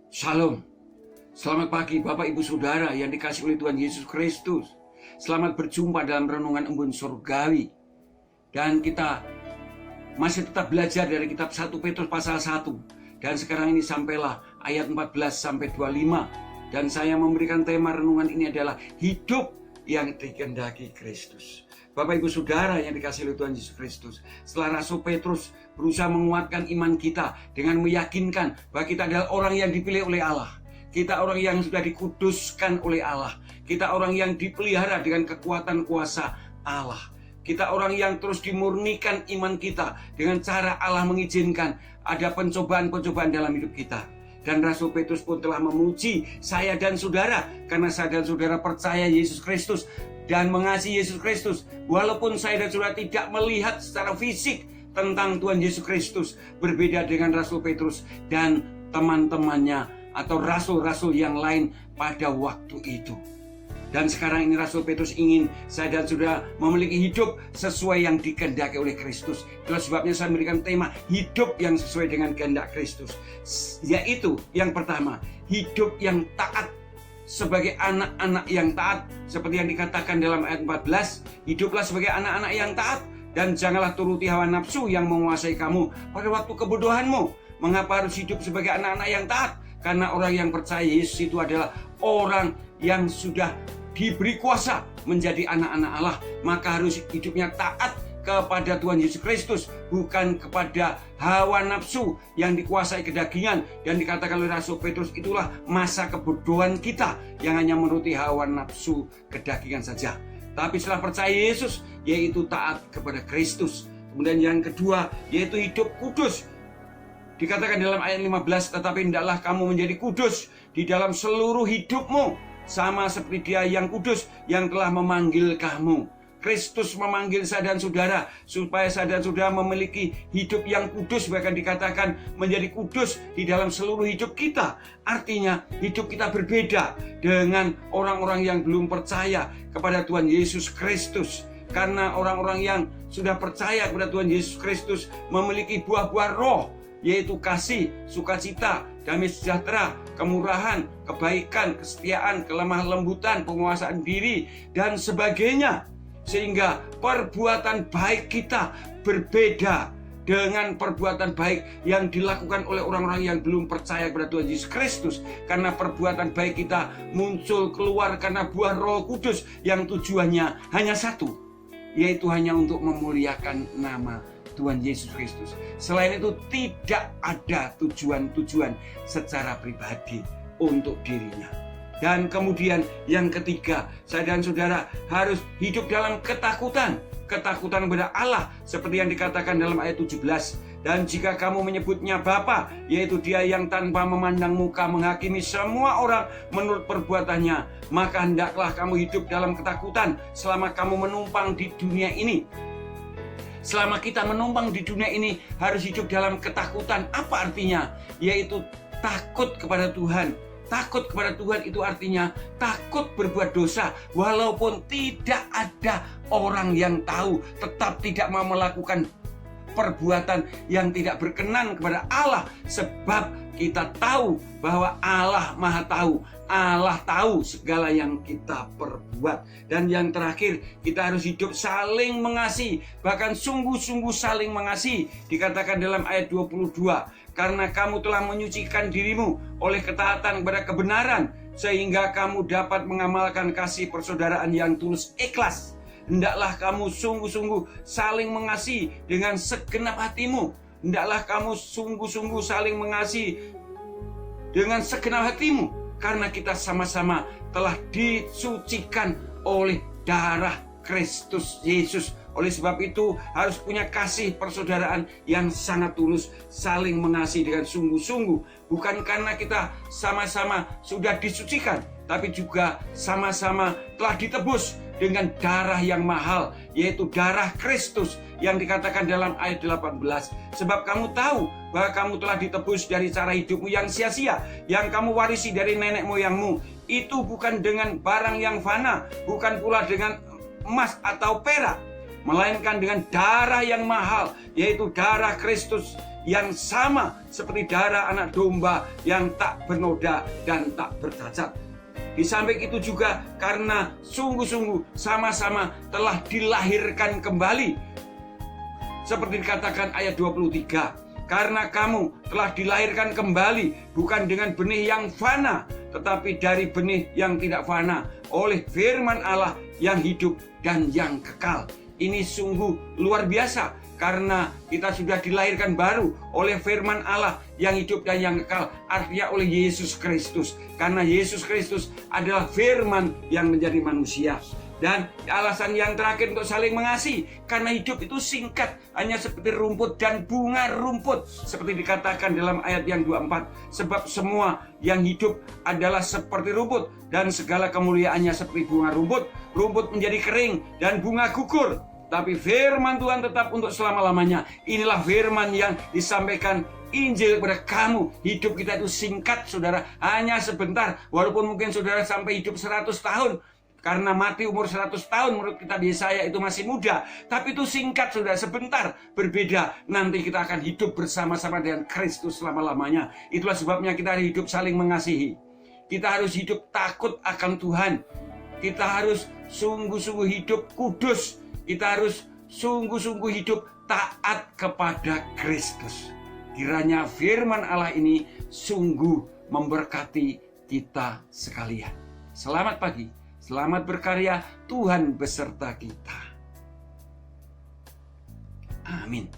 Shalom. Selamat pagi Bapak Ibu Saudara yang dikasihi oleh Tuhan Yesus Kristus. Selamat berjumpa dalam renungan embun surgawi. Dan kita masih tetap belajar dari kitab 1 Petrus pasal 1. Dan sekarang ini sampailah ayat 14 sampai 25. Dan saya memberikan tema renungan ini adalah hidup yang dikehendaki Kristus. Bapak Ibu Saudara yang dikasihi oleh Tuhan Yesus Kristus, setelah Rasul Petrus berusaha menguatkan iman kita dengan meyakinkan bahwa kita adalah orang yang dipilih oleh Allah, kita orang yang sudah dikuduskan oleh Allah, kita orang yang dipelihara dengan kekuatan kuasa Allah, kita orang yang terus dimurnikan iman kita dengan cara Allah mengizinkan ada pencobaan-pencobaan dalam hidup kita. Dan Rasul Petrus pun telah memuji saya dan saudara karena saya dan saudara percaya Yesus Kristus dan mengasihi Yesus Kristus. Walaupun saya dan saudara tidak melihat secara fisik tentang Tuhan Yesus Kristus, berbeda dengan Rasul Petrus dan teman-temannya atau rasul-rasul yang lain pada waktu itu. Dan sekarang ini Rasul Petrus ingin saya dan saudara memiliki hidup sesuai yang dikehendaki oleh Kristus. Itulah sebabnya saya memberikan tema hidup yang sesuai dengan kehendak Kristus. Yaitu yang pertama, hidup yang taat sebagai anak-anak yang taat. Seperti yang dikatakan dalam ayat 14, hiduplah sebagai anak-anak yang taat dan janganlah turuti hawa nafsu yang menguasai kamu pada waktu kebodohanmu. Mengapa harus hidup sebagai anak-anak yang taat? Karena orang yang percaya Yesus itu adalah orang yang sudah diberi kuasa menjadi anak-anak Allah, maka harus hidupnya taat kepada Tuhan Yesus Kristus, bukan kepada hawa nafsu yang dikuasai kedagingan. Dan dikatakan oleh Rasul Petrus, itulah masa kebodohan kita yang hanya menuruti hawa nafsu kedagingan saja. Tapi setelah percaya Yesus, yaitu taat kepada Kristus. Kemudian yang kedua, yaitu hidup kudus. Dikatakan dalam ayat 15, tetapi hendaklah kamu menjadi kudus di dalam seluruh hidupmu, sama seperti Dia yang kudus yang telah memanggil kamu. Kristus memanggil saya dan saudara supaya saya dan saudara memiliki hidup yang kudus, bahkan dikatakan menjadi kudus di dalam seluruh hidup kita. Artinya hidup kita berbeda dengan orang-orang yang belum percaya kepada Tuhan Yesus Kristus. Karena orang-orang yang sudah percaya kepada Tuhan Yesus Kristus memiliki buah-buah roh, yaitu kasih, sukacita, damai sejahtera, kemurahan, kebaikan, kesetiaan, kelemah lembutan, penguasaan diri, dan sebagainya. Sehingga perbuatan baik kita berbeda dengan perbuatan baik yang dilakukan oleh orang-orang yang belum percaya kepada Tuhan Yesus Kristus. Karena perbuatan baik kita muncul keluar karena buah Roh Kudus yang tujuannya hanya satu, yaitu hanya untuk memuliakan nama Tuhan Yesus Kristus. Selain itu tidak ada tujuan-tujuan secara pribadi untuk dirinya. Dan kemudian yang ketiga, saya dan saudara harus hidup dalam ketakutan. Ketakutan kepada Allah seperti yang dikatakan dalam ayat 17. Dan jika kamu menyebutnya Bapa, yaitu Dia yang tanpa memandang muka menghakimi semua orang menurut perbuatannya, maka hendaklah kamu hidup dalam ketakutan selama kamu menumpang di dunia ini. Selama kita menumpang di dunia ini harus hidup dalam ketakutan. Apa artinya? Yaitu takut kepada Tuhan. Takut kepada Tuhan itu artinya takut berbuat dosa. Walaupun tidak ada orang yang tahu, tetap tidak mau melakukan perbuatan yang tidak berkenan kepada Allah. Sebab kita tahu bahwa Allah Maha Tahu. Allah tahu segala yang kita perbuat. Dan yang terakhir, kita harus hidup saling mengasihi, bahkan sungguh-sungguh saling mengasihi. Dikatakan dalam ayat 22, karena kamu telah menyucikan dirimu oleh ketaatan kepada kebenaran, sehingga kamu dapat mengamalkan kasih persaudaraan yang tulus ikhlas. Hendaklah kamu sungguh-sungguh saling mengasihi dengan segenap hatimu. Hendaklah kamu sungguh-sungguh saling mengasihi dengan segenap hatimu. Karena kita sama-sama telah disucikan oleh darah Kristus Yesus. Oleh sebab itu harus punya kasih persaudaraan yang sangat tulus, saling mengasihi dengan sungguh-sungguh. Bukan karena kita sama-sama sudah disucikan, tapi juga sama-sama telah ditebus dengan darah yang mahal, yaitu darah Kristus yang dikatakan dalam ayat 18. Sebab kamu tahu bahwa kamu telah ditebus dari cara hidupmu yang sia-sia, yang kamu warisi dari nenek moyangmu. Itu bukan dengan barang yang fana, bukan pula dengan emas atau perak, melainkan dengan darah yang mahal, yaitu darah Kristus yang sama seperti darah anak domba yang tak bernoda dan tak bercacat. Di samping itu juga karena sungguh-sungguh sama-sama telah dilahirkan kembali. Seperti dikatakan ayat 23, karena kamu telah dilahirkan kembali bukan dengan benih yang fana, tetapi dari benih yang tidak fana, oleh firman Allah yang hidup dan yang kekal. Ini sungguh luar biasa, karena kita sudah dilahirkan baru oleh firman Allah yang hidup dan yang kekal, artinya oleh Yesus Kristus. Karena Yesus Kristus adalah firman yang menjadi manusia. Dan alasan yang terakhir untuk saling mengasihi, karena hidup itu singkat, hanya seperti rumput dan bunga rumput, seperti dikatakan dalam ayat yang 24. Sebab semua yang hidup adalah seperti rumput, dan segala kemuliaannya seperti bunga rumput. Rumput menjadi kering dan bunga gugur, tapi firman Tuhan tetap untuk selama-lamanya. Inilah firman yang disampaikan Injil kepada kamu. Hidup kita itu singkat, saudara, hanya sebentar. Walaupun mungkin saudara sampai hidup 100 tahun, karena mati umur 100 tahun menurut kitab Yesaya itu masih muda. Tapi itu singkat, saudara, sebentar. Berbeda, nanti kita akan hidup bersama-sama dengan Kristus selama-lamanya. Itulah sebabnya kita hidup saling mengasihi. Kita harus hidup takut akan Tuhan. Kita harus sungguh-sungguh hidup kudus. Kita harus sungguh-sungguh hidup taat kepada Kristus. Kiranya firman Allah ini sungguh memberkati kita sekalian. Selamat pagi, selamat berkarya, Tuhan beserta kita. Amin.